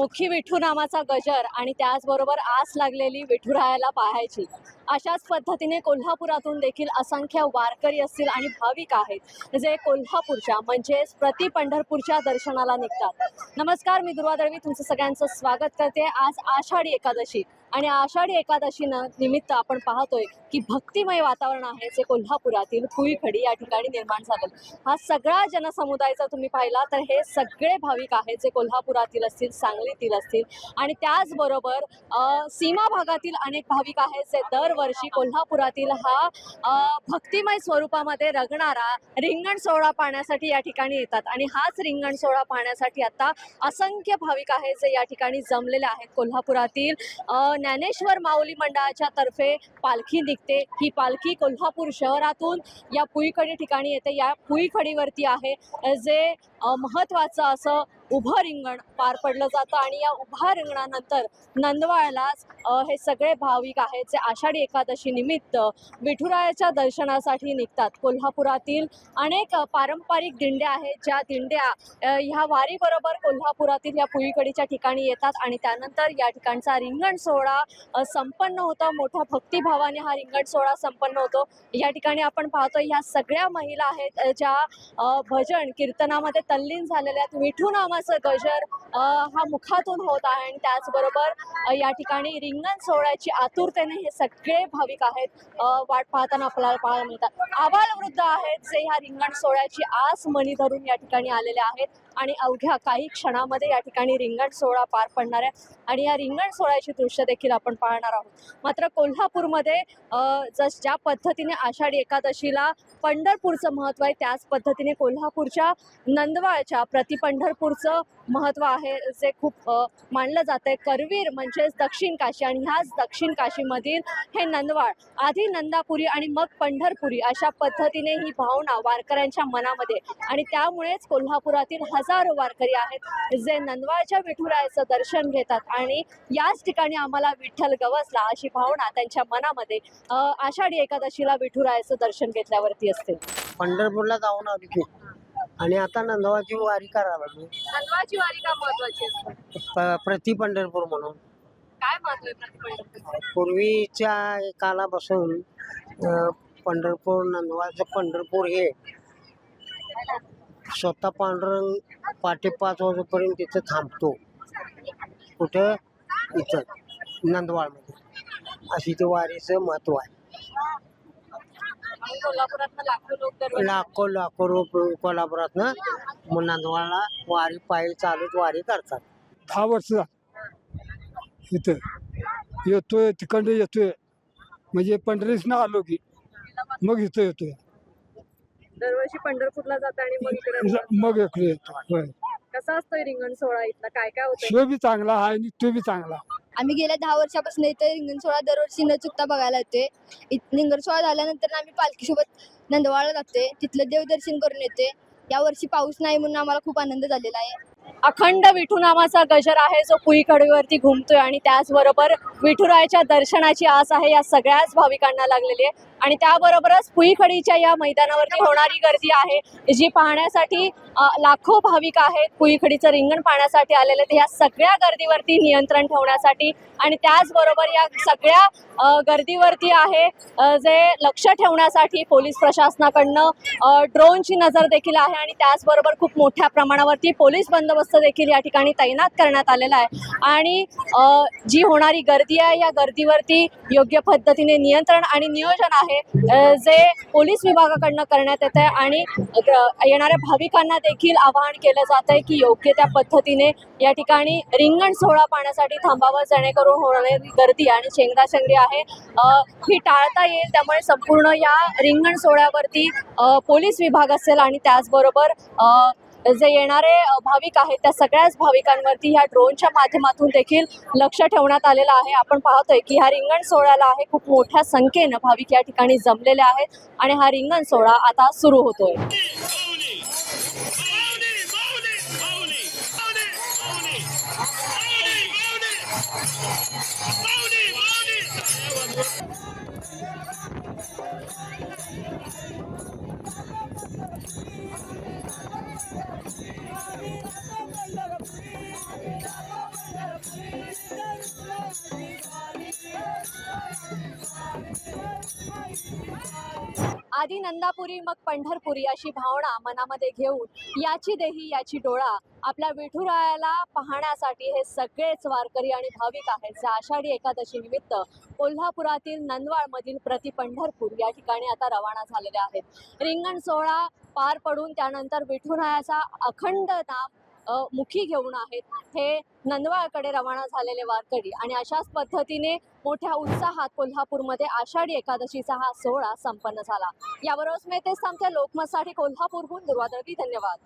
मुखी विठू नामाचा गजर आणि त्याचबरोबर आस लागलेली विठुरायाला पाहायची। अशाच पद्धतीने कोल्हापुरातून देखील असंख्य वारकरी असतील आणि भाविक आहेत जे कोल्हापूरच्या म्हणजेच प्रति पंढरपूरच्या दर्शनाला निघतात। नमस्कार, मी दुर्वा दळवी तुमचं सगळ्यांचं स्वागत करते। आज आषाढी एकादशी आणि आषाढी एकादशीनं निमित्त आपण पाहतोय की भक्तिमय वातावरण आहे जे कोल्हापुरातील कुईखडी या ठिकाणी निर्माण झालं। हा सगळा जनसमुदाय जर तुम्ही पाहिला तर हे सगळे भाविक आहेत जे कोल्हापुरातील असतील, सांगलीतील असतील आणि त्याचबरोबर सीमा भागातील अनेक भाविक आहेत जे दरवर्षी कोल्हापुरातील हा भक्तिमय स्वरूपामध्ये रंगणारा रिंगण सोहळा पाहण्यासाठी या ठिकाणी येतात। आणि हाच रिंगण सोहळा पाहण्यासाठी आता असंख्य भाविक आहेत जे या ठिकाणी जमलेले आहेत। कोल्हापुरातील ज्ञानेश्वर माऊली मंडळाच्या तर्फे पालखी निघते। ही पालखी कोल्हापूर शहरातून या कुईखडी ठिकाणी येते। या कुईखडीवरती आहे जे महत्त्वाचं असं उभं रिंगण पार पडलं जातं आणि या उभा रिंगणानंतर नंदवाळलाच हे सगळे भाविक आहेत जे आषाढी एकादशी निमित्त विठुरायाच्या दर्शनासाठी निघतात। कोल्हापुरातील अनेक पारंपरिक दिंड्या आहेत ज्या दिंड्या ह्या वारीबरोबर कोल्हापुरातील या कुईखडीच्या ठिकाणी येतात आणि त्यानंतर या ठिकाणचा रिंगण सोहळा संपन्न होतो। मोठ्या भक्तिभावाने हा रिंगण सोहळा संपन्न होतो। या ठिकाणी आपण पाहतोय ह्या सगळ्या महिला आहेत ज्या भजन कीर्तनामध्ये तल्लीन झालेल्या आहेत। विठू नामाचं गजर हा मुखातून होत आहे आणि त्याचबरोबर या ठिकाणी रिंगण सोहळ्याची आतुरतेने हे सगळे भाविक आहेत वाट पाहताना आपल्याला पाहायला मिळतात। आबालवृद्ध आहेत जे ह्या रिंगण सोहळ्याची आस मनी धरून या ठिकाणी आलेले आहेत आणि अवघ्या काही क्षणामध्ये या ठिकाणी रिंगण सोहळा पार पडणार आहे आणि या रिंगण सोहळ्याची दृश्य देखील आपण पाहणार आहोत। मात्र कोल्हापूरमध्ये ज्या पद्धतीने आषाढी एकादशीला पंढरपूरचं महत्त्व आहे त्याच पद्धतीने कोल्हापूरच्या नंदवाळच्या प्रति पंढरपूरचं महत्त्व आहे जे खूप मानलं जातं आहे। करवीर म्हणजेच दक्षिण काशी आणि ह्याच दक्षिण काशीमधील हे नंदवाळ आधी नंदापुरी आणि मग पंढरपुरी अशा पद्धतीने ही भावना वारकऱ्यांच्या मनामध्ये आणि त्यामुळेच कोल्हापुरातील हजारो वारकरी आहेत जे नंदवाळच्या विठुरायाचं दर्शन घेतात आणि याच ठिकाणी आम्हाला विठ्ठल गवसला अशी भावना त्यांच्या मनामध्ये आषाढी एकादशीला विठुरायाचं दर्शन घेतल्यावरती असते। पंढरपूरला जाऊन आलो की आणि आता नंदवाळची वारी करायला लागलो। नंदवाळची वारी का महत्त्वाची असते? प्रति पंढरपूर म्हणून काय महत्त्व आहे प्रति पंढरपूर? पूर्वीच्या कालापासून पंढरपूर नंदवाळचं पंढरपूर हे स्वतः पांडुरंग पहाटे 5 वाजेपर्यंत तिथं थांबतो। कुठं? इथं नंदवाळमध्ये अशी ते वारीचं महत्त्व आहे। कोल्हापुरात लाखो कोल्हापुरातनं नंदवाळला वारी पायी चालूच वारी करतात। 10 वर्ष इथं येतोय, तिकडे येतोय म्हणजे पंढरीसनं आलो की मग इथं येतोय। दरवर्षी पंढरपूरला जाता आणि मग इकडे येतो। कसा असतोय रिंगण सोहळा इथला? काय काय होतं? शिव बी चांगला आहे आणि तो बी चांगला। आम्ही गेल्या 10 वर्षापासून इथे रिंगण सोहळा दरवर्षी न चुकता बघायला येतोय। रिंगण सोहळा झाल्यानंतर आम्ही पालखीसोबत नंदवाळला जातोय, तिथलं देवदर्शन करून येते। या वर्षी पाऊस नाही म्हणून आम्हाला खूप आनंद झालेला आहे। अखंड विठू नामाचा गजर आहे जो कुईखडीवरती घुमतोय आणि त्याचबरोबर विठुरायाच्या दर्शनाची आस आहे या सगळ्याच भाविकांना लागलेली आहे आणि त्याबरोबरच कुईखडीच्या या मैदानावरती होणारी गर्दी आहे जी पाहण्यासाठी लाखो भाविक आहेत कुईखडीचं रिंगण पाहण्यासाठी आलेले आहेत। या सगळ्या गर्दीवरती नियंत्रण ठेवण्यासाठी आणि त्याचबरोबर या सगळ्या गर्दीवरती आहे जे लक्ष ठेवण्यासाठी पोलीस प्रशासनाकडनं ड्रोनची नजर देखील आहे आणि त्याचबरोबर खूप मोठ्या प्रमाणावरती पोलीस बंदोबस्त देखील या ठिकाणी तैनात करण्यात आलेला आहे आणि जी होणारी गर्दी आहे या गर्दीवरती योग्य पद्धतीने नियंत्रण आणि नियोजन आहे जे पोलीस विभागाकडनं करण्यात येत आहे आणि येणाऱ्या भाविकांना देखील आवाहन केलं जात आहे की योग्य त्या पद्धतीने या ठिकाणी रिंगण सोहळा पाहण्यासाठी थांबावं जेणेकरून होणारी गर्दी आणि चेंगराचेंगरी आहे ही टाळता येईल। त्यामुळे संपूर्ण या रिंगण सोहळ्यावरती पोलीस विभाग असेल आणि त्याचबरोबर जे येणारे भाविक आहेत त्या सगळ्याच भाविकांवरती ह्या ड्रोनच्या माध्यमातून देखील लक्ष ठेवण्यात आलेलं आहे। आपण पाहतोय की ह्या रिंगण सोहळ्याला आहे खूप मोठ्या संख्येनं भाविक या ठिकाणी जमलेले आहेत आणि हा रिंगण सोहळा आता सुरू होतोय। आधी नंदापुरी मग पंढरपुरी अशी भावना मनामध्ये घेऊन याची देही याची डोळा आपल्या विठुरायाला पाहण्यासाठी हे सगळेच वारकरी आणि भाविक आहेत जे आषाढी एकादशी निमित्त कोल्हापुरातील नंदवाळमधील प्रति पंढरपूर या ठिकाणी आता रवाना झालेले आहेत. रिंगण सोहळा पार पडून त्यानंतर विठुरायाचा अखंड नाम मुखी घेऊन आहेत हे नंदवाळकडे रवाना झालेले वारकरी. आणि अशाच पद्धतीने मोठ्या उत्साहात कोल्हापूरमध्ये आषाढी एकादशीचा हा सोहळा संपन्न झाला. याबरोबरच मी तेच थांबते. लोकमतसाठी कोल्हापूरहून दुर्वा दळवी. धन्यवाद.